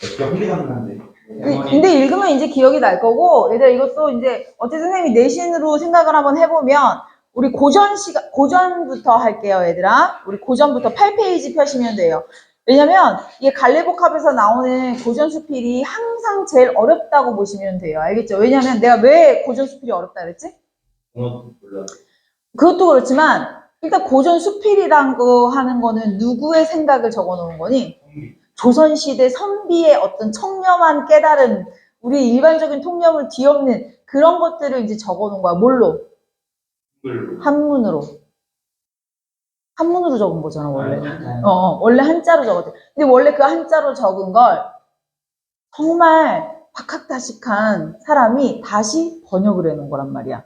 흘리갔는데. 근데 읽으면 이제 기억이 날 거고, 얘들아, 이것도 이제, 어쨌든 선생님이 내신으로 생각을 한번 해보면, 우리 고전부터 할게요, 얘들아. 우리 고전부터 8페이지 펴시면 돼요. 왜냐면, 이게 갈래복합에서 나오는 고전수필이 항상 제일 어렵다고 보시면 돼요. 알겠죠? 왜냐면 내가 왜 고전수필이 어렵다 그랬지? 그것도 그렇지만, 일단 고전수필이란 거 하는 거는 누구의 생각을 적어 놓은 거니? 조선시대 선비의 어떤 청렴한 깨달음, 우리 일반적인 통념을 뒤엎는 그런 것들을 이제 적어 놓은 거야. 뭘로? 한문으로. 한문으로 적은 거잖아, 원래. 원래 한자로 적었대. 근데 원래 그 한자로 적은 걸 정말 박학다식한 사람이 다시 번역을 해놓은 거란 말이야.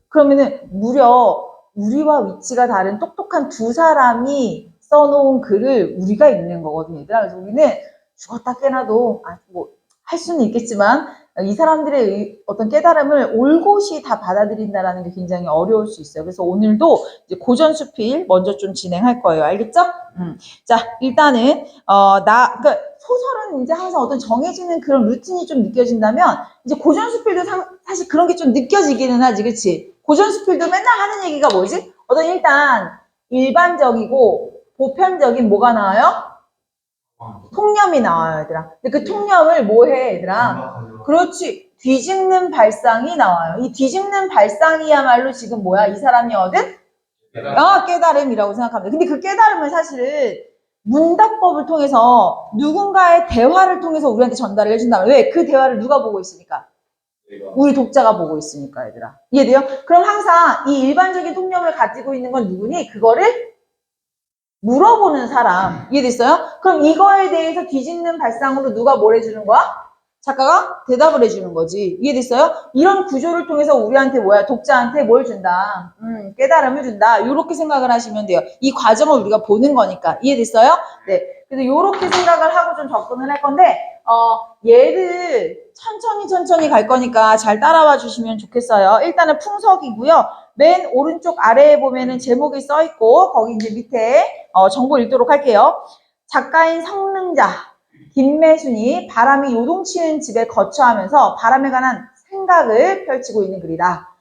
그러면은 무려 우리와 위치가 다른 똑똑한 두 사람이 써놓은 글을 우리가 읽는 거거든, 얘들아. 그래서 우리는 죽었다 깨나도, 할 수는 있겠지만, 이 사람들의 어떤 깨달음을 올곧이 다 받아들인다라는 게 굉장히 어려울 수 있어요. 그래서 오늘도 이제 고전수필 먼저 좀 진행할 거예요. 알겠죠? 자, 일단은, 그러니까 소설은 이제 항상 어떤 정해지는 그런 루틴이 좀 느껴진다면, 이제 고전수필도 사실 그런 게 좀 느껴지기는 하지, 그치? 고전수필도 맨날 하는 얘기가 뭐지? 어떤 일단 일반적이고 보편적인 뭐가 나와요? 통념이 나와요, 얘들아. 근데 그 통념을 뭐 해, 얘들아? 그렇지. 뒤집는 발상이 나와요. 이 뒤집는 발상이야말로 지금 뭐야? 이 사람이 얻은? 깨달음이라고 생각합니다. 근데 그 깨달음을 사실은 문답법을 통해서 누군가의 대화를 통해서 우리한테 전달을 해준다면 왜? 그 대화를 누가 보고 있으니까? 우리 독자가 보고 있으니까, 얘들아. 이해돼요? 그럼 항상 이 일반적인 통념을 가지고 있는 건 누구니? 그거를 물어보는 사람. 이해됐어요? 그럼 이거에 대해서 뒤집는 발상으로 누가 뭘 해주는 거야? 작가가 대답을 해주는 거지. 이해됐어요? 이런 구조를 통해서 우리한테 뭐야? 독자한테 뭘 준다? 깨달음을 준다. 이렇게 생각을 하시면 돼요. 이 과정을 우리가 보는 거니까. 이해됐어요? 네. 그래서 이렇게 생각을 하고 좀 접근을 할 건데, 얘를 천천히 갈 거니까 잘 따라와 주시면 좋겠어요. 일단은 풍석이고요. 맨 오른쪽 아래에 보면은 제목이 써 있고, 거기 이제 밑에 정보 읽도록 할게요. 작가인 성능자 김매순이 바람이 요동치는 집에 거처하면서 바람에 관한 생각을 펼치고 있는 글이다.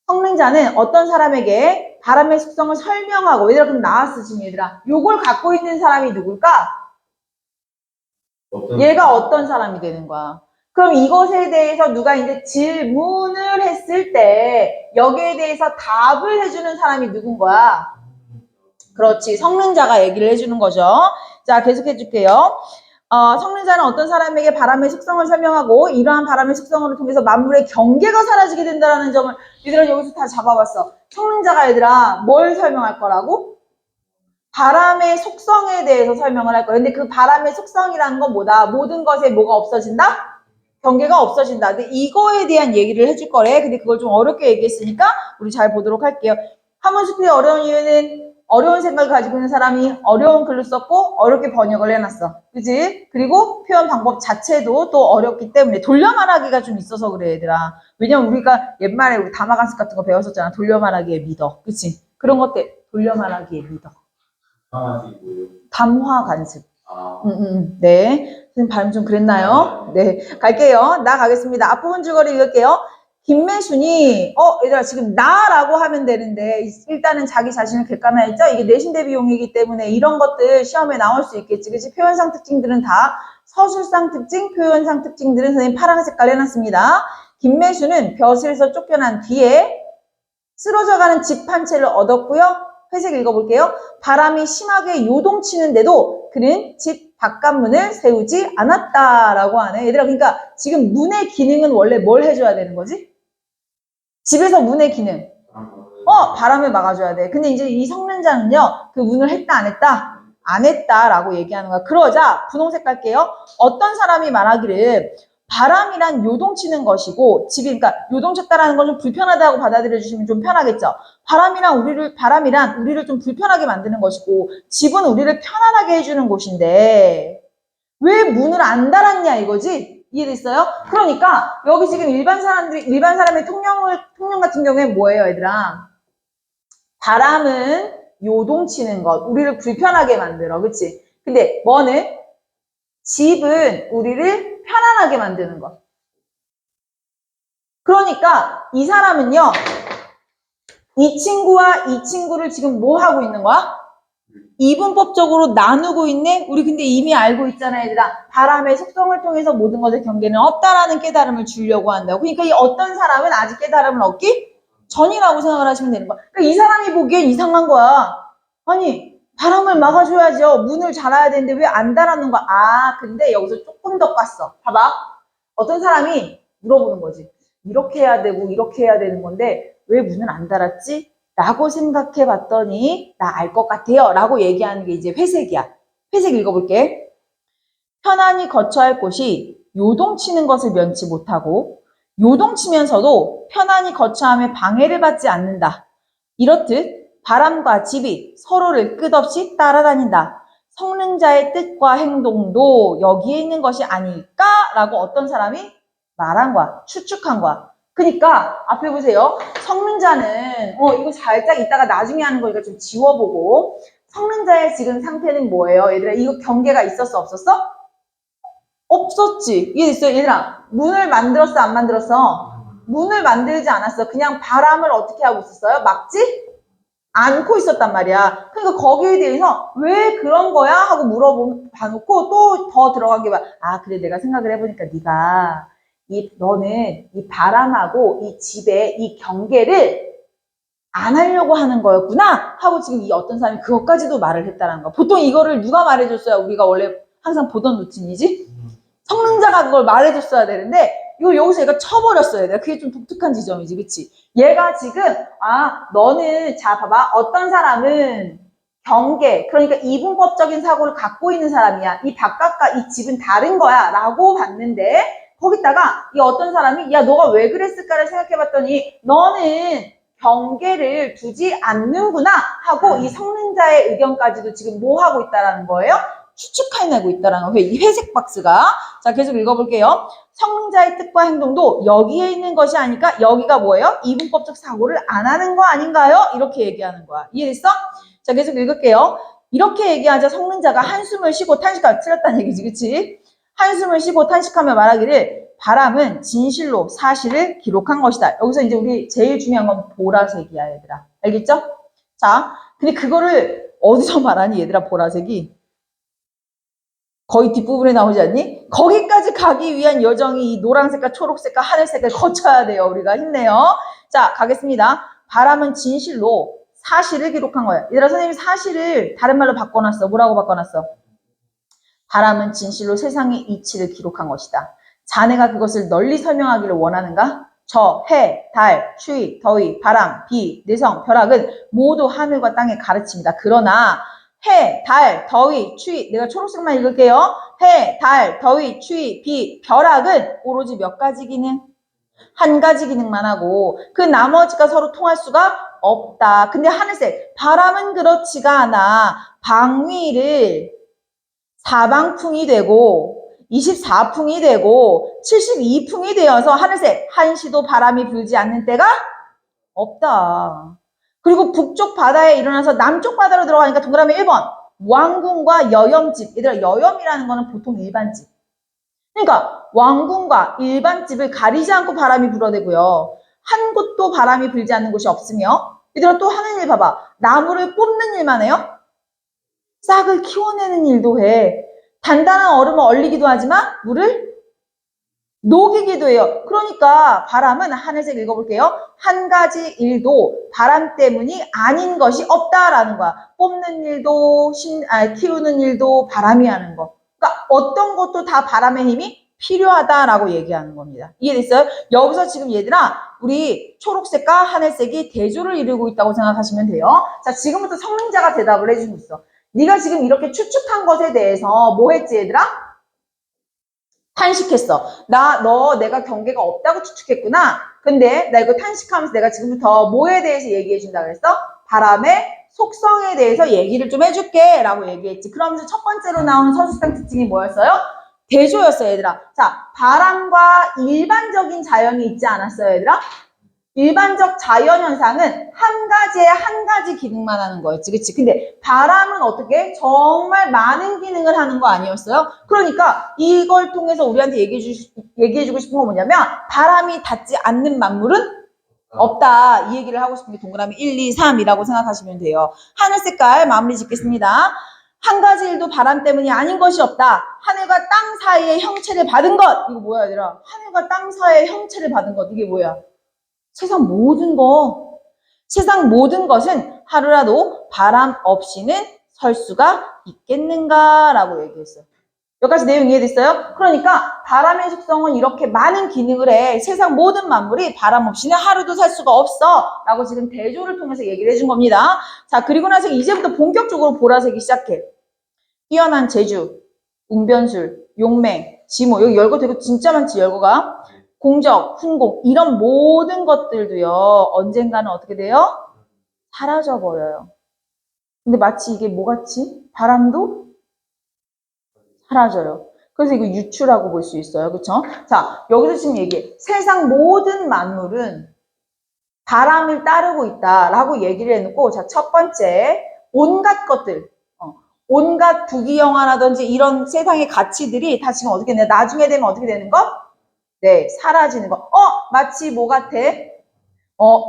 성능자는 어떤 사람에게 바람의 속성을 설명하고, 얘들아 그럼 나왔어 지금 얘들아. 요걸 갖고 있는 사람이 누굴까? 얘가 어떤 사람이 되는 거야. 그럼 이것에 대해서 누가 이제 질문을 했을 때 여기에 대해서 답을 해주는 사람이 누군 거야? 그렇지. 성능자가 얘기를 해주는 거죠. 자, 계속 해줄게요. 성능자는 어떤 사람에게 바람의 속성을 설명하고 이러한 바람의 속성을 통해서 만물의 경계가 사라지게 된다는 점을 얘들아 여기서 다 잡아봤어. 성능자가 얘들아 뭘 설명할 거라고? 바람의 속성에 대해서 설명을 할 거예요. 근데 그 바람의 속성이라는 건 뭐다? 모든 것에 뭐가 없어진다? 경계가 없어진다. 근데 이거에 대한 얘기를 해줄 거래. 근데 그걸 좀 어렵게 얘기했으니까 우리 잘 보도록 할게요. 한문수필이 어려운 이유는 어려운 생각을 가지고 있는 사람이 어려운 글로 썼고 어렵게 번역을 해놨어. 그지? 그리고 표현 방법 자체도 또 어렵기 때문에 돌려 말하기가 좀 있어서 그래, 얘들아. 왜냐면 우리가 옛말에 우리 담화관습 같은 거 배웠었잖아. 돌려 말하기에 믿어. 그치? 그런 것들 돌려 말하기에 믿어. 담화 간습. 네. 선생님 발음 좀 그랬나요? 네. 갈게요. 나 가겠습니다. 앞부분 줄거리 읽을게요. 김매순이, 얘들아, 지금 나라고 하면 되는데, 일단은 자기 자신을 객관화했죠? 이게 내신 대비용이기 때문에 이런 것들 시험에 나올 수 있겠지. 그치? 표현상 특징들은 다 서술상 특징, 표현상 특징들은 선생님 파란 색깔 해놨습니다. 김매순은 벼슬에서 쫓겨난 뒤에 쓰러져가는 집 한 채를 얻었고요. 회색 읽어볼게요. 바람이 심하게 요동치는데도 그는 집 바깥문을 세우지 않았다라고 하네. 얘들아, 그러니까 지금 문의 기능은 원래 뭘 해줘야 되는 거지? 집에서 문의 기능. 바람을 막아줘야 돼. 근데 이제 이 성능자는요, 그 문을 했다, 안 했다? 안 했다라고 얘기하는 거야. 그러자 분홍색 갈게요. 어떤 사람이 말하기를 바람이란 요동치는 것이고 집이 그러니까 요동쳤다라는 건 좀 불편하다고 받아들여 주시면 좀 편하겠죠. 바람이란 우리를 좀 불편하게 만드는 것이고 집은 우리를 편안하게 해주는 곳인데 왜 문을 안 달았냐 이거지? 이해됐어요? 그러니까 여기 지금 일반 사람의 통념 같은 경우에 뭐예요, 얘들아? 바람은 요동치는 것, 우리를 불편하게 만들어, 그치? 근데 뭐는 집은 우리를 편안하게 만드는 것. 그러니까 이 사람은요, 이 친구와 이 친구를 지금 뭐 하고 있는 거야? 이분법적으로 나누고 있네? 우리 근데 이미 알고 있잖아, 얘들아. 바람의 속성을 통해서 모든 것의 경계는 없다라는 깨달음을 주려고 한다고. 그러니까 이 어떤 사람은 아직 깨달음을 얻기 전이라고 생각을 하시면 되는 거야. 그러니까 이 사람이 보기엔 이상한 거야. 아니, 바람을 막아줘야죠. 문을 닫아야 되는데 왜 안 닫아놓는 거야? 아, 근데 여기서 조금 더 깠어. 봐봐. 어떤 사람이 물어보는 거지. 이렇게 해야 되고 이렇게 해야 되는 건데 왜 문을 안 닫았지? 라고 생각해 봤더니 나 알 것 같아요. 라고 얘기하는 게 이제 회색이야. 회색 읽어볼게. 편안히 거처할 곳이 요동치는 것을 면치 못하고 요동치면서도 편안히 거처함에 방해를 받지 않는다. 이렇듯 바람과 집이 서로를 끝없이 따라다닌다. 성능자의 뜻과 행동도 여기에 있는 것이 아닐까? 라고 어떤 사람이 말한 거야. 추측한 거야. 그러니까 앞에 보세요. 성능자는 이거 살짝 이따가 나중에 하는 거니까 좀 지워보고 성능자의 지금 상태는 뭐예요? 얘들아 이거 경계가 있었어 없었어? 없었지. 이해됐어요? 얘들아 문을 만들었어 안 만들었어? 문을 만들지 않았어. 그냥 바람을 어떻게 하고 있었어요? 막지? 않고 있었단 말이야. 그러니까 거기에 대해서 왜 그런 거야? 하고 물어봐놓고 또 더 들어가게 봐. 아 그래 내가 생각을 해보니까 네가 너는 이 바람하고 이 집의 이 경계를 안 하려고 하는 거였구나 하고 지금 이 어떤 사람이 그것까지도 말을 했다는 거. 보통 이거를 누가 말해줬어야 우리가 원래 항상 보던 루틴이지? 성능자가 그걸 말해줬어야 되는데 이거 여기서 얘가 쳐버렸어야 돼. 그게 좀 독특한 지점이지, 그치? 얘가 지금 너는 자 봐봐 어떤 사람은 경계 그러니까 이분법적인 사고를 갖고 있는 사람이야. 이 바깥과 이 집은 다른 거야 라고 봤는데 거기다가 이 어떤 사람이 야 너가 왜 그랬을까를 생각해봤더니 너는 경계를 두지 않는구나 하고 이 성능자의 의견까지도 지금 뭐 하고 있다라는 거예요? 추측해내고 있다라는 거예요. 이 회색 박스가. 자, 계속 읽어볼게요. 성능자의 뜻과 행동도 여기에 있는 것이 아니까 여기가 뭐예요? 이분법적 사고를 안 하는 거 아닌가요? 이렇게 얘기하는 거야. 이해됐어? 자, 계속 읽을게요. 이렇게 얘기하자 성능자가 한숨을 쉬고 탄식하고 틀렸다는 얘기지, 그치? 한숨을 쉬고 탄식하며 말하기를 바람은 진실로 사실을 기록한 것이다. 여기서 이제 우리 제일 중요한 건 보라색이야, 얘들아. 알겠죠? 자, 근데 그거를 어디서 말하니, 얘들아, 보라색이? 거의 뒷부분에 나오지 않니? 거기까지 가기 위한 여정이 이 노란색과 초록색과 하늘색을 거쳐야 돼요. 우리가 힘내요. 자, 가겠습니다. 바람은 진실로 사실을 기록한 거야. 얘들아, 선생님이 사실을 다른 말로 바꿔놨어. 뭐라고 바꿔놨어? 바람은 진실로 세상의 이치를 기록한 것이다. 자네가 그것을 널리 설명하기를 원하는가? 저, 해, 달, 추위, 더위, 바람, 비, 내성, 벼락은 모두 하늘과 땅의 가르침이다. 그러나 해, 달, 더위, 추위, 내가 초록색만 읽을게요. 해, 달, 더위, 추위, 비, 벼락은 오로지 몇 가지 기능? 한 가지 기능만 하고 그 나머지가 서로 통할 수가 없다. 근데 하늘색, 바람은 그렇지가 않아. 방위를 사방풍이 되고 24풍이 되고 72풍이 되어서 하늘색 한시도 바람이 불지 않는 때가 없다. 그리고 북쪽 바다에 일어나서 남쪽 바다로 들어가니까 동그라미 1번 왕궁과 여염집. 얘들아 여염이라는 거는 보통 일반집. 그러니까 왕궁과 일반집을 가리지 않고 바람이 불어대고요. 한 곳도 바람이 불지 않는 곳이 없으며 얘들아 또 하는 일 봐봐. 나무를 뽑는 일만 해요? 싹을 키워내는 일도 해. 단단한 얼음을 얼리기도 하지만 물을 녹이기도 해요. 그러니까 바람은 하늘색 읽어볼게요. 한 가지 일도 바람 때문이 아닌 것이 없다라는 거야. 뽑는 일도 키우는 일도 바람이 하는 거. 그러니까 어떤 것도 다 바람의 힘이 필요하다라고 얘기하는 겁니다. 이해됐어요? 여기서 지금 얘들아 우리 초록색과 하늘색이 대조를 이루고 있다고 생각하시면 돼요. 자 지금부터 성능자가 대답을 해주고 있어. 네가 지금 이렇게 추측한 것에 대해서 뭐 했지 얘들아? 탄식했어. 내가 경계가 없다고 추측했구나. 근데 나 이거 탄식하면서 내가 지금부터 뭐에 대해서 얘기해준다 그랬어? 바람의 속성에 대해서 얘기를 좀 해줄게 라고 얘기했지. 그러면서 첫 번째로 나온 서술상 특징이 뭐였어요? 대조였어요 얘들아. 자 바람과 일반적인 자연이 있지 않았어요 얘들아? 일반적 자연현상은 한 가지에 한 가지 기능만 하는 거였지, 그치? 근데 바람은 어떻게? 정말 많은 기능을 하는 거 아니었어요? 그러니까 이걸 통해서 우리한테 얘기해주고 싶은 건 뭐냐면 바람이 닿지 않는 만물은 없다. 이 얘기를 하고 싶은 게 동그라미 1, 2, 3이라고 생각하시면 돼요. 하늘 색깔 마무리 짓겠습니다. 한 가지 일도 바람 때문이 아닌 것이 없다. 하늘과 땅 사이의 형체를 받은 것. 이거 뭐야, 얘들아? 하늘과 땅 사이의 형체를 받은 것. 이게 뭐야? 세상 모든 거. 세상 모든 것은 하루라도 바람 없이는 설 수가 있겠는가라고 얘기했어요. 여기까지 내용 이해됐어요? 그러니까 바람의 속성은 이렇게 많은 기능을 해. 세상 모든 만물이 바람 없이는 하루도 살 수가 없어. 라고 지금 대조를 통해서 얘기를 해준 겁니다. 자, 그리고 나서 이제부터 본격적으로 보라색이 시작해. 뛰어난 재주, 웅변술, 용맹, 지모. 여기 열거 되고 진짜 많지, 열거가. 공적, 훈공, 이런 모든 것들도요. 언젠가는 어떻게 돼요? 사라져버려요. 근데 마치 이게 뭐같이? 바람도 사라져요. 그래서 이거 유추라고 볼 수 있어요. 그쵸? 자, 여기서 지금 얘기해. 세상 모든 만물은 바람을 따르고 있다라고 얘기를 해놓고, 자, 첫 번째, 온갖 것들, 온갖 부귀영화라든지 이런 세상의 가치들이 다 지금 어떻게 되냐? 나중에 되면 어떻게 되는 거? 네, 사라지는 거. 마치 뭐 같아?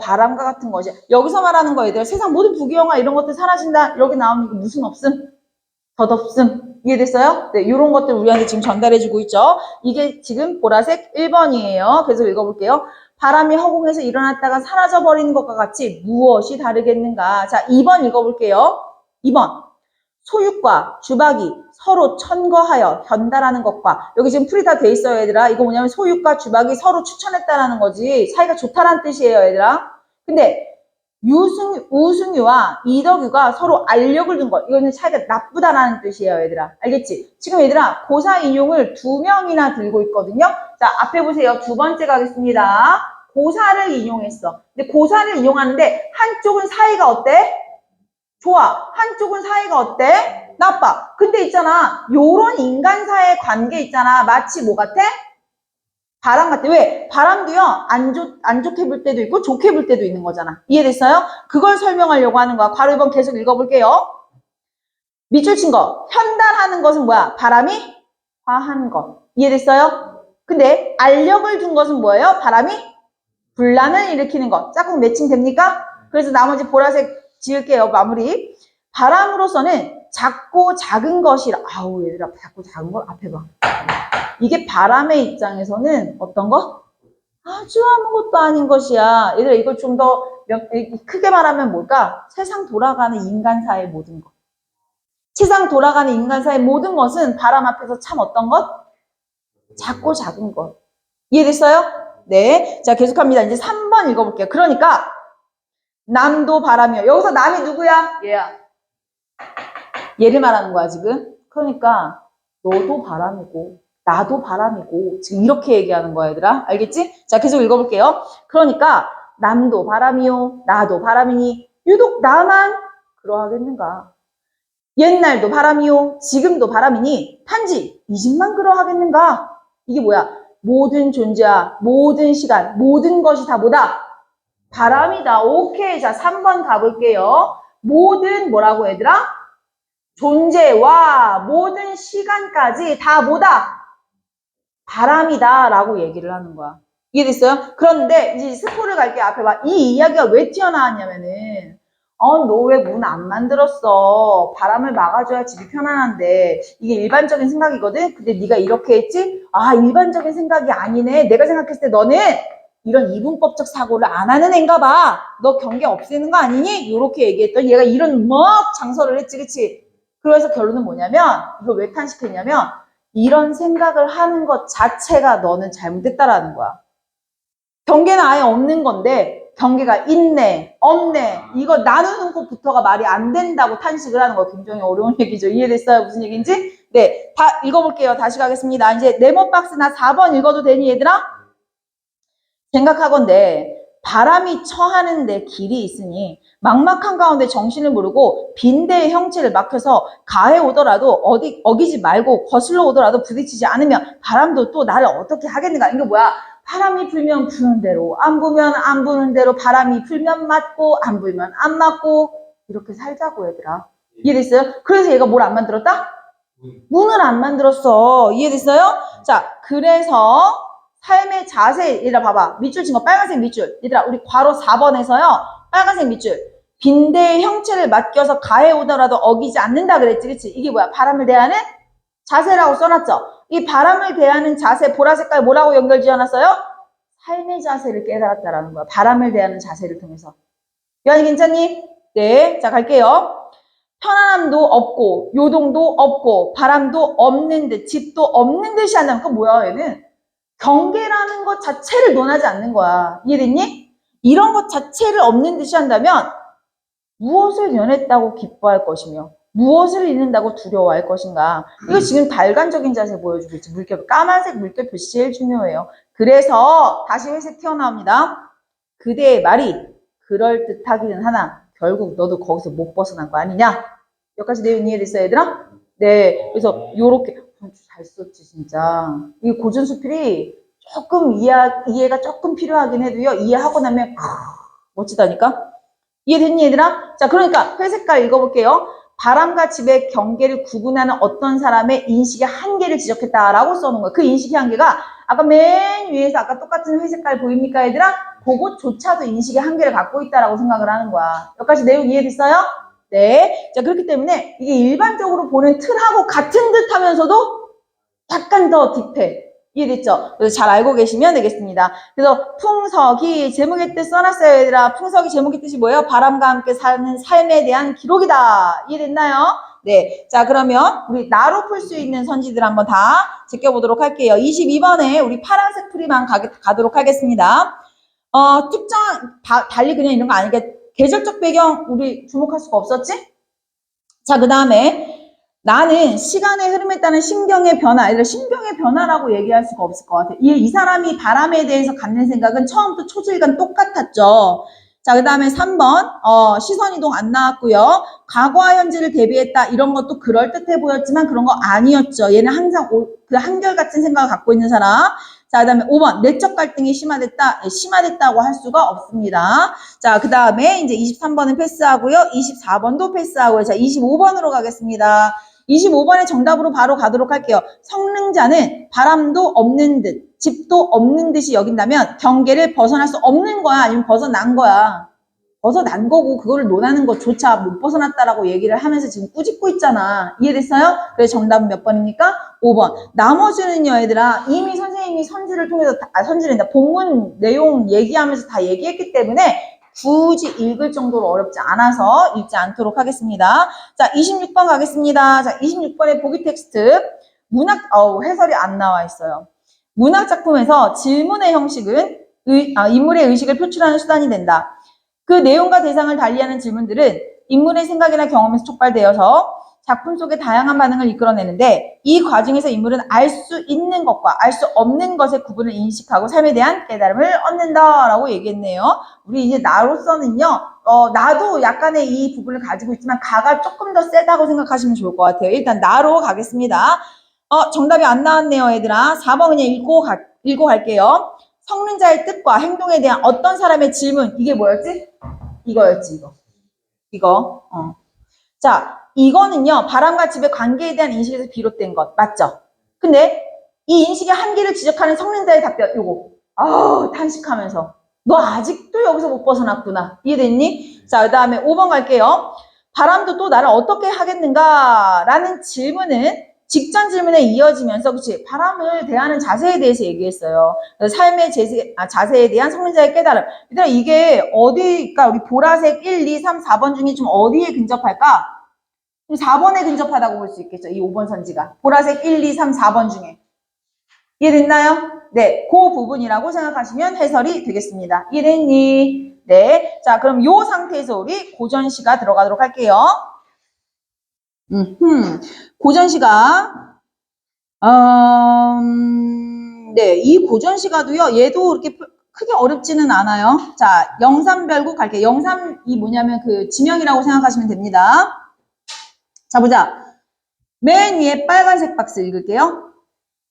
바람과 같은 것이. 여기서 말하는 거, 얘들. 세상 모든 부귀영화 이런 것들 사라진다. 여기 나오는 게 무슨 없음? 덧없음. 이해됐어요? 네, 이런 것들 우리한테 지금 전달해주고 있죠. 이게 지금 보라색 1번이에요. 계속 읽어볼게요. 바람이 허공에서 일어났다가 사라져버리는 것과 같이 무엇이 다르겠는가? 자, 2번 읽어볼게요. 2번. 소육과 주박이 서로 천거하여 견달하는 것과, 여기 지금 풀이 다 돼 있어요, 얘들아. 이거 뭐냐면 소육과 주박이 서로 추천했다라는 거지. 사이가 좋다라는 뜻이에요, 얘들아. 근데 우승유와 이덕유가 서로 알력을 둔 것. 이거는 차이가 나쁘다라는 뜻이에요, 얘들아. 알겠지? 지금 얘들아, 고사 인용을 2명이나 들고 있거든요. 자, 앞에 보세요. 두 번째 가겠습니다. 고사를 인용했어. 근데 고사를 인용하는데 한쪽은 사이가 어때? 좋아. 한쪽은 사이가 어때? 나빠. 근데 있잖아. 요런 인간사의 관계 있잖아. 마치 뭐 같아? 바람 같아. 왜? 바람도요, 안 좋게 불 때도 있고, 좋게 불 때도 있는 거잖아. 이해됐어요? 그걸 설명하려고 하는 거야. 괄호 1번 계속 읽어볼게요. 밑줄 친 거. 현달하는 것은 뭐야? 바람이 화한 것. 이해됐어요? 근데 알력을 둔 것은 뭐예요? 바람이 분란을 일으키는 것. 짝꿍 매칭 됩니까? 그래서 나머지 보라색 지을게요. 마무리. 바람으로서는 작고 작은 것이라. 아우, 얘들아, 작고 작은 걸 앞에 봐. 이게 바람의 입장에서는 어떤 거? 아주 아무것도 아닌 것이야. 얘들아, 이걸 좀 더 크게 말하면 뭘까? 세상 돌아가는 인간사의 모든 것. 세상 돌아가는 인간사의 모든 것은 바람 앞에서 참 어떤 것? 작고 작은 것. 이해됐어요? 네. 자, 계속합니다. 이제 3번 읽어볼게요. 그러니까 남도 바람이요. 여기서 남이 누구야? 얘야. 얘를 말하는 거야, 지금. 그러니까 너도 바람이고 나도 바람이고 지금 이렇게 얘기하는 거야, 얘들아. 알겠지? 자, 계속 읽어볼게요. 그러니까 남도 바람이요. 나도 바람이니 유독 나만 그러하겠는가? 옛날도 바람이요. 지금도 바람이니 단지 이 집만 그러하겠는가? 이게 뭐야? 모든 존재와 모든 시간, 모든 것이 다 뭐다? 바람이다. 오케이. 자, 3번 가볼게요. 모든 뭐라고 얘들아? 존재와 모든 시간까지 다 뭐다? 바람이다 라고 얘기를 하는 거야. 이해됐어요? 그런데 이제 스포를 갈게. 앞에 봐. 이 이야기가 왜 튀어나왔냐면은 너 왜 문 안 만들었어? 바람을 막아줘야 집이 편안한데. 이게 일반적인 생각이거든? 근데 네가 이렇게 했지? 아, 일반적인 생각이 아니네. 내가 생각했을 때 너는 이런 이분법적 사고를 안 하는 애인가 봐. 너 경계 없애는 거 아니니? 이렇게 얘기했더니 얘가 이런 장설을 했지, 그치? 그래서 결론은 뭐냐면, 이걸 왜 탄식했냐면, 이런 생각을 하는 것 자체가 너는 잘못됐다라는 거야. 경계는 아예 없는 건데, 경계가 있네, 없네, 이거 나누는 것부터가 말이 안 된다고 탄식을 하는 거. 굉장히 어려운 얘기죠. 이해됐어요? 무슨 얘기인지? 네, 다 읽어볼게요. 다시 가겠습니다. 이제 네모 박스나 4번 읽어도 되니, 얘들아? 생각하건대 바람이 처하는데 길이 있으니 막막한 가운데 정신을 모르고 빈대의 형체를 막혀서 가해 오더라도 어기지 말고 거슬러 오더라도 부딪히지 않으면 바람도 또 나를 어떻게 하겠는가. 이거 뭐야? 바람이 불면 부는 대로, 안 부면 안 부는 대로, 바람이 불면 맞고 안 불면 안 맞고 이렇게 살자고 얘들아. 이해됐어요? 그래서 얘가 뭘 안 만들었다? 문을 안 만들었어. 이해됐어요? 자, 그래서 삶의 자세, 얘들아 봐봐. 밑줄 친 거 빨간색 밑줄. 얘들아 우리 괄호 4번에서요. 빨간색 밑줄. 빈대의 형체를 맡겨서 가해 오더라도 어기지 않는다 그랬지. 그치? 이게 뭐야? 바람을 대하는 자세라고 써놨죠. 이 바람을 대하는 자세, 보라색깔 뭐라고 연결 지어놨어요? 삶의 자세를 깨달았다라는 거야. 바람을 대하는 자세를 통해서. 요한이 괜찮니? 네. 자, 갈게요. 편안함도 없고, 요동도 없고, 바람도 없는 듯, 집도 없는 듯이 한다면, 그건 뭐야, 얘는? 경계라는 것 자체를 논하지 않는 거야. 이해됐니? 이런 것 자체를 없는 듯이 한다면, 무엇을 면했다고 기뻐할 것이며, 무엇을 잃는다고 두려워할 것인가. 이거 지금 달관적인 자세 보여주고 있지. 물결, 까만색 물결표 제일 중요해요. 그래서 다시 회색 튀어나옵니다. 그대의 말이 그럴듯하기는 하나 결국 너도 거기서 못 벗어난 거 아니냐. 여기까지 내용 이해됐어요, 얘들아? 네. 그래서 요렇게 잘 썼지 진짜. 이 고전수필이 조금 이해가 조금 필요하긴 해도요. 이해하고 나면 멋지다니까. 이해됐니, 얘들아? 자, 그러니까 회색깔 읽어볼게요. 바람과 집의 경계를 구분하는 어떤 사람의 인식의 한계를 지적했다라고 써놓은 거예요. 그 인식의 한계가 아까 맨 위에서 아까 똑같은 회색깔 보입니까, 얘들아? 그것조차도 인식의 한계를 갖고 있다라고 생각을 하는 거야. 여기까지 내용 이해됐어요? 네. 자, 그렇기 때문에 이게 일반적으로 보는 틀하고 같은 듯 하면서도 약간 더 딥해. 이해됐죠? 그래서 잘 알고 계시면 되겠습니다. 그래서 풍석이 제목의 뜻 써놨어요, 얘들아. 풍석이 제목의 뜻이 뭐예요? 바람과 함께 사는 삶에 대한 기록이다. 이해됐나요? 네. 자, 그러면 우리 나로 풀 수 있는 선지들 한번 다 제껴보도록 할게요. 22번에 우리 파란색 풀이만 가도록 하겠습니다. 특정, 달리 그냥 이런 거 아니니까 계절적 배경 우리 주목할 수가 없었지? 자, 그 다음에 나는 시간의 흐름에 따른 심경의 변화, 얘들아 심경의 변화라고 얘기할 수가 없을 것 같아. 이 사람이 바람에 대해서 갖는 생각은 처음부터 초질간 똑같았죠. 자, 그 다음에 3번 시선이동 안 나왔고요. 과거와 현재를 대비했다 이런 것도 그럴듯해 보였지만 그런 거 아니었죠. 얘는 항상 그 한결같은 생각을 갖고 있는 사람. 자, 그 다음에 5번 내적 갈등이 심화됐다고 할 수가 없습니다. 자, 그 다음에 이제 23번은 패스하고요. 24번도 패스하고요. 자, 25번으로 가겠습니다. 25번의 정답으로 바로 가도록 할게요. 성능자는 바람도 없는 듯, 집도 없는 듯이 여긴다면 경계를 벗어날 수 없는 거야? 아니면 벗어난 거야? 벗어난 거고 그거를 논하는 것조차 못 벗어났다라고 얘기를 하면서 지금 꾸짖고 있잖아. 이해됐어요? 그래서 정답은 몇 번입니까? 5번. 나머지는요, 얘들아. 이미 선생님이 선지를 통해서, 선지랜다. 본문 내용 얘기하면서 다 얘기했기 때문에 굳이 읽을 정도로 어렵지 않아서 읽지 않도록 하겠습니다. 자, 26번 가겠습니다. 자, 26번의 보기 텍스트. 해설이 안 나와 있어요. 문학 작품에서 질문의 형식은 인물의 의식을 표출하는 수단이 된다. 그 내용과 대상을 달리하는 질문들은 인물의 생각이나 경험에서 촉발되어서 작품 속의 다양한 반응을 이끌어내는데 이 과정에서 인물은 알 수 있는 것과 알 수 없는 것의 구분을 인식하고 삶에 대한 깨달음을 얻는다라고 얘기했네요. 우리 이제 나로서는요. 나도 약간의 이 부분을 가지고 있지만 가가 조금 더 세다고 생각하시면 좋을 것 같아요. 일단 나로 가겠습니다. 정답이 안 나왔네요, 얘들아. 4번 그냥 읽고 갈게요. 성능자의 뜻과 행동에 대한 어떤 사람의 질문. 이게 뭐였지? 이거였지, 이거. 자, 이거는요, 바람과 집의 관계에 대한 인식에서 비롯된 것. 맞죠? 근데 이 인식의 한계를 지적하는 성능자의 답변, 요거. 탄식하면서. 너 아직도 여기서 못 벗어났구나. 이해됐니? 자, 그 다음에 5번 갈게요. 바람도 또 나를 어떻게 하겠는가? 라는 질문은 직전 질문에 이어지면서, 그치? 바람을 대하는 자세에 대해서 얘기했어요. 삶의 자세에 대한 성능자의 깨달음. 얘들아, 이게 어디가, 우리 보라색 1, 2, 3, 4번 중에 좀 어디에 근접할까? 4번에 근접하다고 볼 수 있겠죠. 이 5번 선지가. 보라색 1, 2, 3, 4번 중에. 이해됐나요? 네, 그 부분이라고 생각하시면 해설이 되겠습니다. 이해됐니? 네. 자, 그럼 요 상태에서 우리 고전시가 들어가도록 할게요. 고전시가, 네, 이 고전시가도요, 얘도 이렇게 크게 어렵지는 않아요. 자, 영삼별곡 갈게요. 영삼이 뭐냐면 그 지명이라고 생각하시면 됩니다. 자, 보자. 맨 위에 빨간색 박스 읽을게요.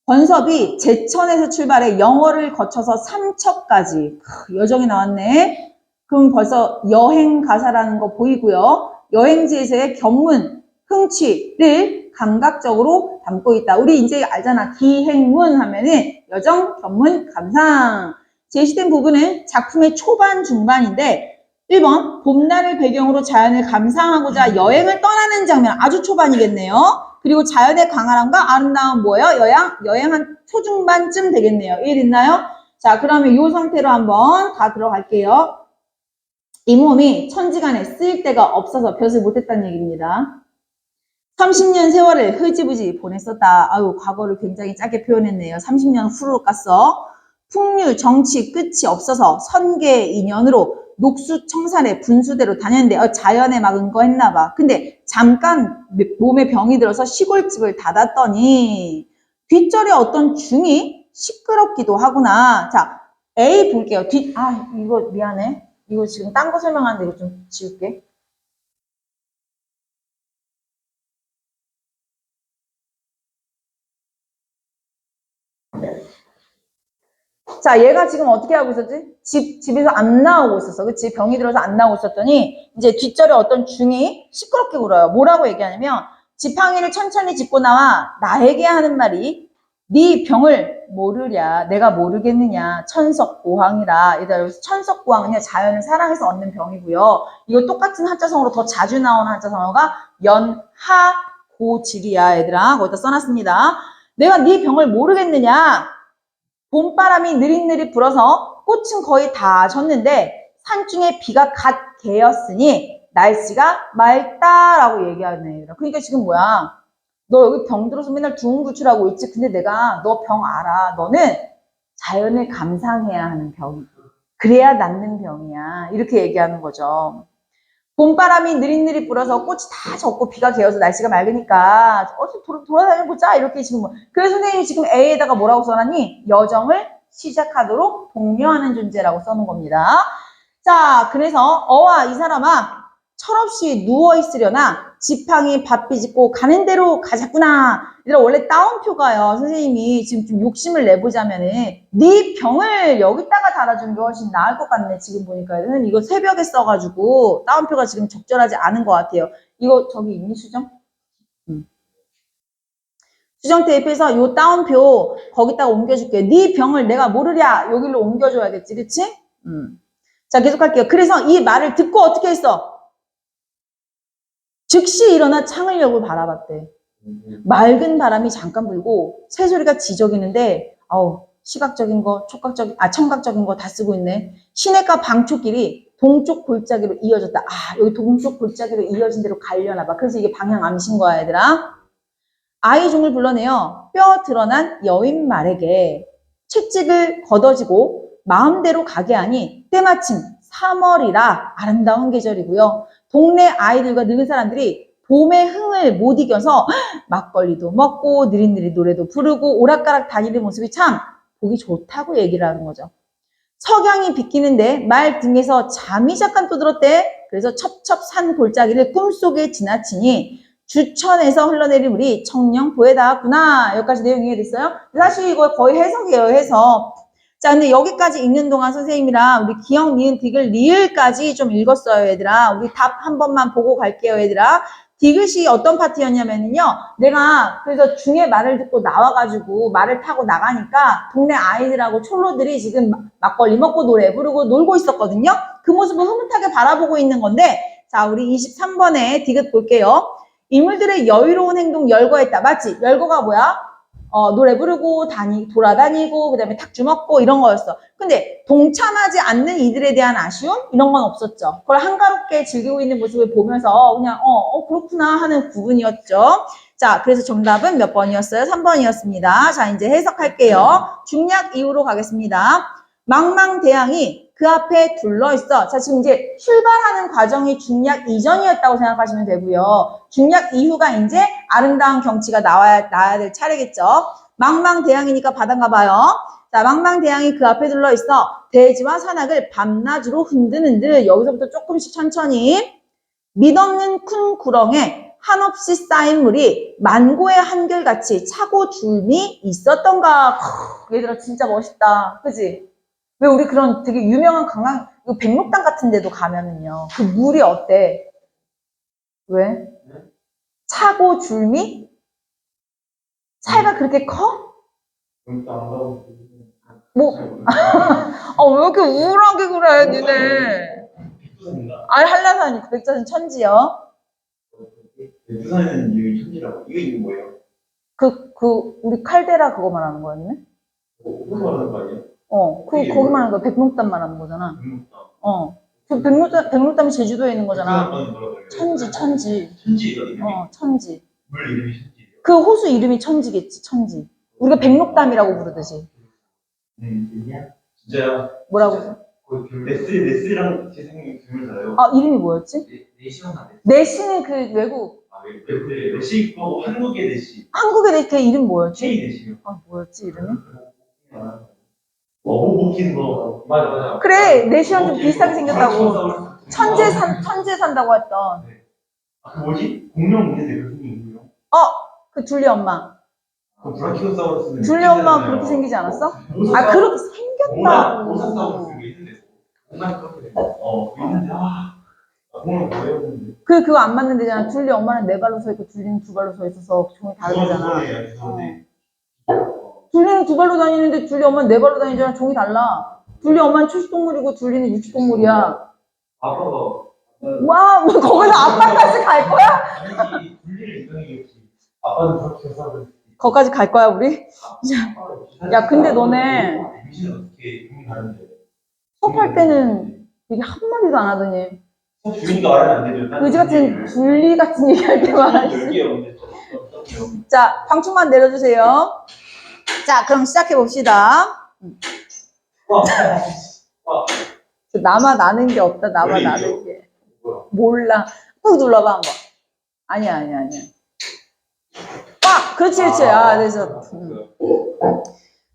권섭이 제천에서 출발해 영월을 거쳐서 삼척까지. 여정이 나왔네. 그럼 벌써 여행 가사라는 거 보이고요. 여행지에서의 견문, 흥취를 감각적으로 담고 있다. 우리 이제 알잖아. 기행문 하면은 여정, 견문, 감상. 제시된 부분은 작품의 초반, 중반인데 1번 봄날을 배경으로 자연을 감상하고자 여행을 떠나는 장면. 아주 초반이겠네요. 그리고 자연의 광활함과 아름다움 뭐예요? 여행 한 초중반쯤 되겠네요. 이해됐나요? 자, 그러면 이 상태로 한번 다 들어갈게요. 이 몸이 천지간에 쓰일 데가 없어서 벼슬 못했다는 얘기입니다. 30년 세월을 흐지부지 보냈었다. 아유, 과거를 굉장히 짧게 표현했네요. 30년 후루룩 갔어. 풍류, 정치, 끝이 없어서 선계 인연으로 녹수 청산에 분수대로 다녔는데 자연에 막은 거 했나 봐. 근데 잠깐 몸에 병이 들어서 시골집을 닫았더니 뒷절에 어떤 중이 시끄럽기도 하구나. 자, A 볼게요. 이거 미안해. 이거 지금 딴 거 설명하는데 이거 좀 지울게. 자, 얘가 지금 어떻게 하고 있었지? 집에서 안 나오고 있었어. 그치? 병이 들어서 안 나오고 있었더니, 이제 뒷절에 어떤 중이 시끄럽게 울어요. 뭐라고 얘기하냐면, 지팡이를 천천히 짚고 나와 나에게 하는 말이, 네 병을 모르랴. 내가 모르겠느냐. 천석고황이라. 얘들아, 천석고황은요, 자연을 사랑해서 얻는 병이고요. 이거 똑같은 한자성어로 더 자주 나오는 한자성어가 연하고질이야. 얘들아, 거기다 써놨습니다. 내가 네 병을 모르겠느냐. 봄바람이 느릿느릿 불어서 꽃은 거의 다 졌는데 산중에 비가 갓 개었으니 날씨가 맑다라고 얘기하네. 그러니까 지금 뭐야? 너 여기 병 들어서 맨날 두문불출하고 있지? 근데 내가 너 병 알아. 너는 자연을 감상해야 하는 병이고 그래야 낫는 병이야. 이렇게 얘기하는 거죠. 봄바람이 느릿느릿 불어서 꽃이 다 졌고 비가 개어서 날씨가 맑으니까 어디 돌아다녀보자 이렇게 지금 그래서 선생님이 지금 A에다가 뭐라고 써놨니? 여정을 시작하도록 독려하는 존재라고 써놓은 겁니다. 자, 그래서 어와 이 사람아 철없이 누워있으려나 지팡이 밥 비집고 가는 대로 가자꾸나. 얘들아 원래 따옴표가요. 선생님이 지금 좀 욕심을 내보자면은 네 병을 여기다가 달아주는 게 훨씬 나을 것 같네. 지금 보니까. 선생님 이거 새벽에 써가지고 따옴표가 지금 적절하지 않은 것 같아요. 이거 저기 있니 수정? 수정 테이프에서 요 따옴표 거기다가 옮겨줄게. 네 병을 내가 모르랴. 여기로 옮겨줘야겠지. 그치? 자 계속할게요. 그래서 이 말을 듣고 어떻게 했어? 즉시 일어나 창을역을 바라봤대. 맑은 바람이 잠깐 불고 새소리가 지저귀는데 시각적인 거, 청각적인 거 다 쓰고 있네. 시내가 방초길이 동쪽 골짜기로 이어졌다. 여기 동쪽 골짜기로 이어진 대로 가려나 봐. 그래서 이게 방향 암신 거야, 얘들아. 아이종을 불러내어 뼈 드러난 여인 말에게 채찍을 걷어지고 마음대로 가게 하니 때마침 3월이라 아름다운 계절이고요. 동네 아이들과 늙은 사람들이 봄의 흥을 못 이겨서 막걸리도 먹고 느릿느릿 노래도 부르고 오락가락 다니는 모습이 참 보기 좋다고 얘기를 하는 거죠. 석양이 비키는데 말 등에서 잠이 잠깐 또 들었대. 그래서 첩첩 산 골짜기를 꿈속에 지나치니 주천에서 흘러내린 물이 청령포에 닿았구나. 여기까지 내용 이해됐어요? 사실 이거 거의 해석이에요, 해석. 자, 근데 여기까지 읽는 동안 선생님이랑 우리 기억, 니은, 디귿, 리을까지 좀 읽었어요, 얘들아. 우리 답 한 번만 보고 갈게요, 얘들아. 디귿이 어떤 파트였냐면요. 내가 그래서 중에 말을 듣고 나와가지고 말을 타고 나가니까 동네 아이들하고 촐로들이 지금 막걸리 먹고 노래 부르고 놀고 있었거든요. 그 모습을 흐뭇하게 바라보고 있는 건데 자, 우리 23번에 디귿 볼게요. 인물들의 여유로운 행동 열거했다. 맞지? 열거가 뭐야? 노래 부르고 돌아다니고 그다음에 닭주 먹고 이런 거였어. 근데 동참하지 않는 이들에 대한 아쉬움? 이런 건 없었죠. 그걸 한가롭게 즐기고 있는 모습을 보면서 그냥 그렇구나 하는 부분이었죠. 자, 그래서 정답은 몇 번이었어요? 3번이었습니다. 자, 이제 해석할게요. 중략 이후로 가겠습니다. 망망대항이 그 앞에 둘러있어. 자, 지금 이제 출발하는 과정이 중략 이전이었다고 생각하시면 되고요. 중략 이후가 이제 아름다운 경치가 나야 될 차례겠죠. 망망대항이니까 바다인가 봐요. 자, 망망대항이 그 앞에 둘러있어. 대지와 산악을 밤낮으로 흔드는 듯 여기서부터 조금씩 천천히. 밑없는 큰 구렁에 한없이 쌓인 물이 만고의 한결같이 차고 줄미 있었던가. 얘들아 진짜 멋있다. 그지? 왜 우리 그런 되게 유명한 관광, 백록당 같은 데도 가면은요. 그 물이 어때? 왜? 차고 줄미? 차이가 그렇게 커? 뭐, 왜 이렇게 우울하게 그래, 니네. 아니, 한라산이 백두산 천지요. 부산은 이름이 천지라고. 이거 이름 뭐예요? 우리 칼데라 그거 말하는 거 아니네? 그거 말하는 거 아니에요? 거기 말하는 거, 백록담 말하는 거잖아. 그 백록담이 제주도에 있는 거잖아. 천지. 천지 이름이? 천지. 물 이름이 천지예요? 그 호수 이름이 천지겠지, 천지. 우리가 백록담이라고 부르듯이. 진짜요? 뭐라고? 네스랑 제 생각이 기분이 달라요. 이름이 뭐였지? 내시는 그 외국. 네시 있고 한국의 네시. 한국의 걔 이름 뭐였지? K 네시요. 뭐였지, 이름이? 못 키는 거. 맞아. 그래, 내시랑 좀 비슷하게 생겼다고. 천재 산다고 했던. 그 뭐지? 공룡 있는데 그 생긴 공룡. 그 둘리 엄마. 그 브라키오사우루스는. 둘리 엄마 그렇게 생기지 않았어? 그렇게 생겼다. 모사사우루스 있는데. 그렇게 있는데, 공룡 뭐예요? 그거 안 맞는 데잖아. 둘리 엄마는 4발로 서 있고, 둘리는 2발로 서 있어서 종이 다르잖아. 둘리는 2발로 다니는데, 둘리 엄마는 4발로 다니잖아. 종이 달라. 둘리 엄마는 초식동물이고, 둘리는 육식동물이야. 아빠가. 와, 뭐 거기서 아빠까지 갈 거야? 둘리를 이상하게 아빠는 브라키오사우루스. 거기까지 갈 거야, 우리? 야, 근데 너네 임신은 어떻게 공이 다른데? 수업할 때는 되게 한마디도 안 하더니 주민이가 말하면 안 되죠. 의지 같은 분리 같은 얘기할 때만 하지. 자, 방충만 내려주세요. 자, 그럼 시작해 봅시다. 나는 게 없다. 나는 게. 몰라. 꾹 눌러봐 한번. 아니야. 그렇지. 그래서.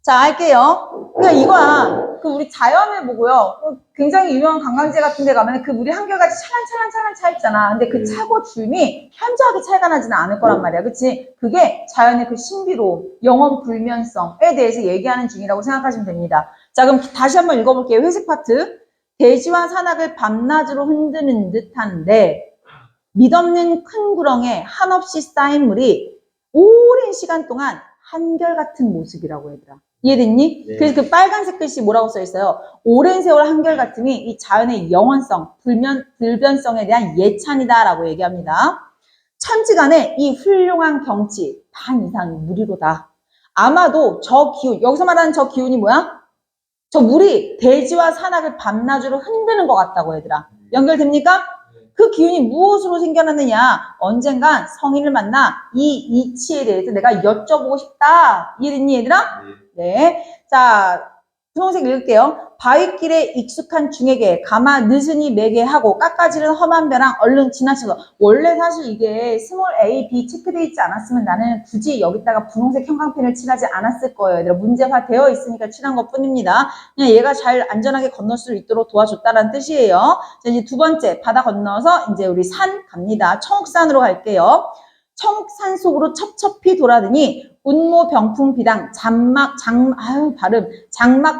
자, 할게요. 그러니까 이거야. 우리 자연을 보고요. 굉장히 유명한 관광지 같은 데 가면 그 물이 한결같이 찰랑찰랑 차 있잖아. 근데 그 차고 줄미 현저하게 차이가 나지는 않을 거란 말이야. 그치? 그게 자연의 그 신비로움, 영원 불면성에 대해서 얘기하는 중이라고 생각하시면 됩니다. 자, 그럼 다시 한번 읽어볼게요. 회색 파트. 대지와 산악을 밤낮으로 흔드는 듯한데 mid없는 큰 구렁에 한없이 쌓인 물이 오랜 시간 동안 한결같은 모습이라고 얘들아. 이해됐니? 네. 그래서 그 빨간색 글씨 뭐라고 써 있어요? 오랜 세월 한결같음이 이 자연의 영원성, 불변성에 대한 예찬이다라고 얘기합니다. 천지간에 이 훌륭한 경치 반 이상이 물이로다. 아마도 저 기운, 여기서 말하는 저 기운이 뭐야? 저 물이 대지와 산악을 밤낮으로 흔드는 것 같다고 얘들아. 연결됩니까? 그 기운이 무엇으로 생겨났느냐? 언젠간 성인을 만나 이 이치에 대해서 내가 여쭤보고 싶다. 이해됐니 얘들아? 네. 자, 분홍색 읽을게요. 바위길에 익숙한 중에게 가마 늦으니 매게 하고 깎아지른 험한 벼랑 얼른 지나쳐서. 원래 사실 이게 스몰 A, B 체크되어 있지 않았으면 나는 굳이 여기다가 분홍색 형광펜을 칠하지 않았을 거예요. 얘들아, 문제화 되어 있으니까 칠한 것 뿐입니다. 그냥 얘가 잘 안전하게 건널 수 있도록 도와줬다라는 뜻이에요. 자, 이제 두 번째 바다 건너서 이제 우리 산 갑니다. 청옥산으로 갈게요. 청옥산 속으로 첩첩히 돌아드니 운모 병풍 비당 장막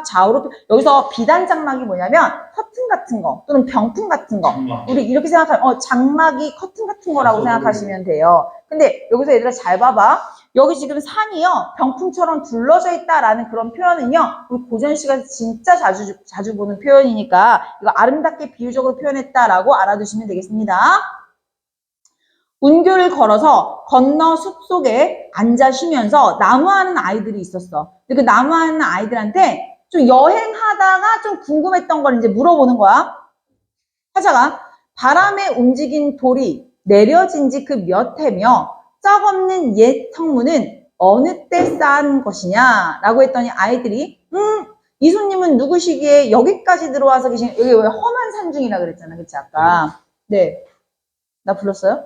좌우로. 여기서 비단 장막이 뭐냐면 커튼 같은 거 또는 병풍 같은 거. 우리 이렇게 생각하면 장막이 커튼 같은 거라고 생각하시면 돼요. 근데 여기서 얘들아 잘 봐봐. 여기 지금 산이요 병풍처럼 둘러져 있다라는 그런 표현은요 우리 고전 시가에서 진짜 자주 보는 표현이니까 이거 아름답게 비유적으로 표현했다라고 알아두시면 되겠습니다. 운교를 걸어서 건너 숲속에 앉아 쉬면서 나무하는 아이들이 있었어. 근데 그 나무하는 아이들한테 좀 여행하다가 좀 궁금했던 걸 이제 물어보는 거야. 하자가 바람에 움직인 돌이 내려진 지 그 몇 해며 썩 없는 옛 성문은 어느 때 쌓은 것이냐 라고 했더니 아이들이 이수님은 누구시기에 여기까지 들어와서 계신, 여기 왜 험한 산중이라 그랬잖아. 그치 아까. 네. 나 불렀어요?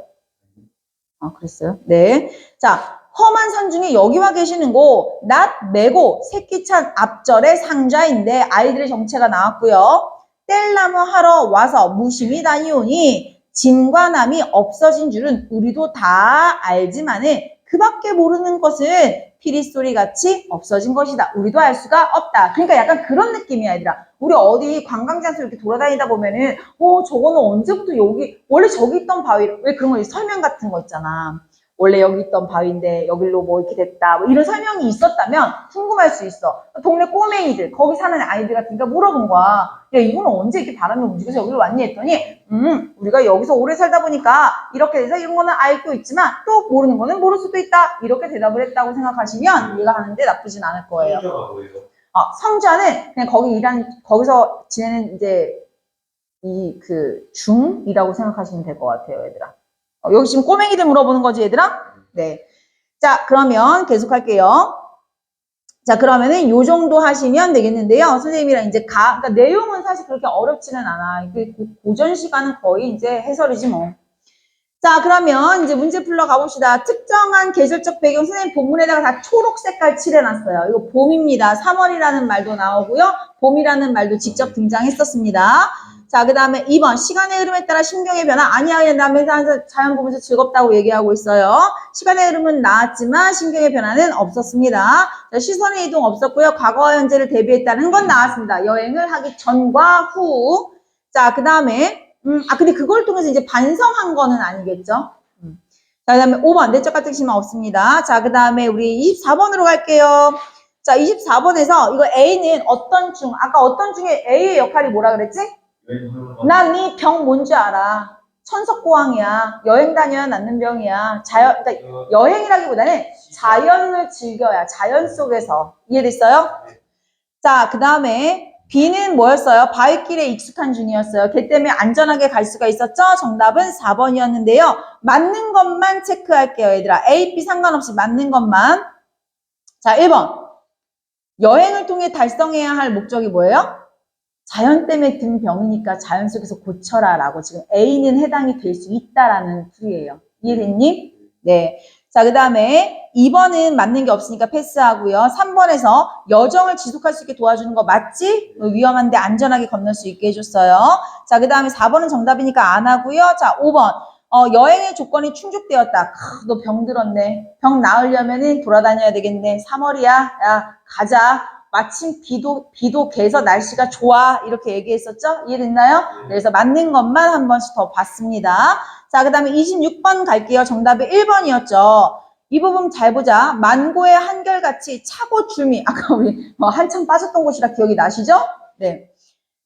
그랬어요? 네. 자, 험한 산 중에 여기 와 계시는 곳, 낫 메고 새끼 찬 앞절의 상자인데 아이들의 정체가 나왔고요. 뗄나무 하러 와서 무심히 다니오니 진과 남이 없어진 줄은 우리도 다 알지만은 그밖에 모르는 것은 피리소리 같이 없어진 것이다. 우리도 알 수가 없다. 그러니까 약간 그런 느낌이야, 얘들아. 우리 어디 관광장소 이렇게 돌아다니다 보면은, 저거는 언제부터 여기, 원래 저기 있던 바위, 왜 그런 거 설명 같은 거 있잖아. 원래 여기 있던 바위인데 여기로 뭐 이렇게 됐다. 뭐 이런 설명이 있었다면 궁금할 수 있어. 동네 꼬맹이들, 거기 사는 아이들 같으니까 물어본 거야. 야, 이거는 언제 이렇게 바람이 움직여서 여기로 왔니? 했더니, 우리가 여기서 오래 살다 보니까 이렇게 돼서 이런 거는 알고 있지만 또 모르는 거는 모를 수도 있다. 이렇게 대답을 했다고 생각하시면 이해가 하는데 나쁘진 않을 거예요. 성자가 뭐예요? 성자는 그냥 거기서 지내는 이제 중이라고 생각하시면 될 것 같아요, 얘들아. 여기 지금 꼬맹이들 물어보는 거지, 얘들아? 네. 자, 그러면 계속 할게요. 자, 그러면은 요 정도 하시면 되겠는데요. 선생님이랑 이제 그러니까 내용은 사실 그렇게 어렵지는 않아. 고전 시간은 거의 이제 해설이지 뭐. 자, 그러면 이제 문제 풀러 가봅시다. 특정한 계절적 배경, 선생님 본문에다가 다 초록 색깔 칠해놨어요. 이거 봄입니다. 3월이라는 말도 나오고요. 봄이라는 말도 직접 등장했었습니다. 자, 그 다음에 2번. 시간의 흐름에 따라 심경의 변화. 아니야, 나 맨날 자연 보면서 즐겁다고 얘기하고 있어요. 시간의 흐름은 나왔지만 심경의 변화는 없었습니다. 자, 시선의 이동 없었고요. 과거와 현재를 대비했다는 건 나왔습니다. 여행을 하기 전과 후. 자, 그 다음에 근데 그걸 통해서 이제 반성한 거는 아니겠죠? 자, 그 다음에 5번. 내적 같은 심화 없습니다. 자, 그 다음에 우리 24번으로 갈게요. 자, 24번에서 이거 A는 아까 어떤 중에 A의 역할이 뭐라 그랬지? 난 네 병 뭔지 알아. 천석고왕이야. 여행 다녀야 낫는 병이야. 그러니까 여행이라기보다는 자연을 즐겨야. 자연 속에서. 이해됐어요? 자, 그 다음에 B는 뭐였어요? 바위길에 익숙한 중이었어요. 걔 때문에 안전하게 갈 수가 있었죠? 정답은 4번이었는데요. 맞는 것만 체크할게요, 얘들아. A, B 상관없이 맞는 것만. 자, 1번. 여행을 통해 달성해야 할 목적이 뭐예요? 자연 때문에 든 병이니까 자연 속에서 고쳐라 라고 지금 A는 해당이 될 수 있다라는 풀이에요. 이해됐니? 네. 자, 그 다음에 2번은 맞는 게 없으니까 패스하고요. 3번에서 여정을 지속할 수 있게 도와주는 거 맞지? 위험한데 안전하게 건널 수 있게 해줬어요. 자, 그 다음에 4번은 정답이니까 안 하고요. 자, 5번. 여행의 조건이 충족되었다. 너 병 들었네. 병 나으려면은 돌아다녀야 되겠네. 3월이야. 야, 가자. 마침 비도 개서 날씨가 좋아. 이렇게 얘기했었죠? 이해됐나요? 그래서 맞는 것만 한 번씩 더 봤습니다. 자, 그 다음에 26번 갈게요. 정답이 1번이었죠. 이 부분 잘 보자. 만고의 한결같이 차고 줌이, 아까 우리 한참 빠졌던 곳이라 기억이 나시죠? 네.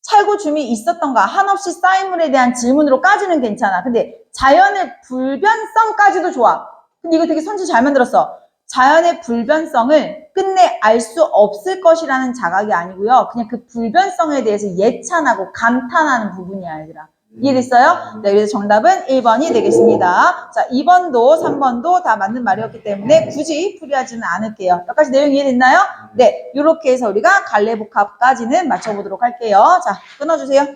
차고 줌이 있었던가. 한없이 쌓인 물에 대한 질문으로까지는 괜찮아. 근데 자연의 불변성까지도 좋아. 근데 이거 되게 선지 잘 만들었어. 자연의 불변성을 끝내 알 수 없을 것이라는 자각이 아니고요. 그냥 그 불변성에 대해서 예찬하고 감탄하는 부분이야, 얘들아. 이해됐어요? 네, 그래서 정답은 1번이 되겠습니다. 자, 2번도 3번도 다 맞는 말이었기 때문에 굳이 풀이하지는 않을게요. 여기까지 내용 이해됐나요? 네, 이렇게 해서 우리가 갈래복합까지는 맞춰보도록 할게요. 자, 끊어주세요.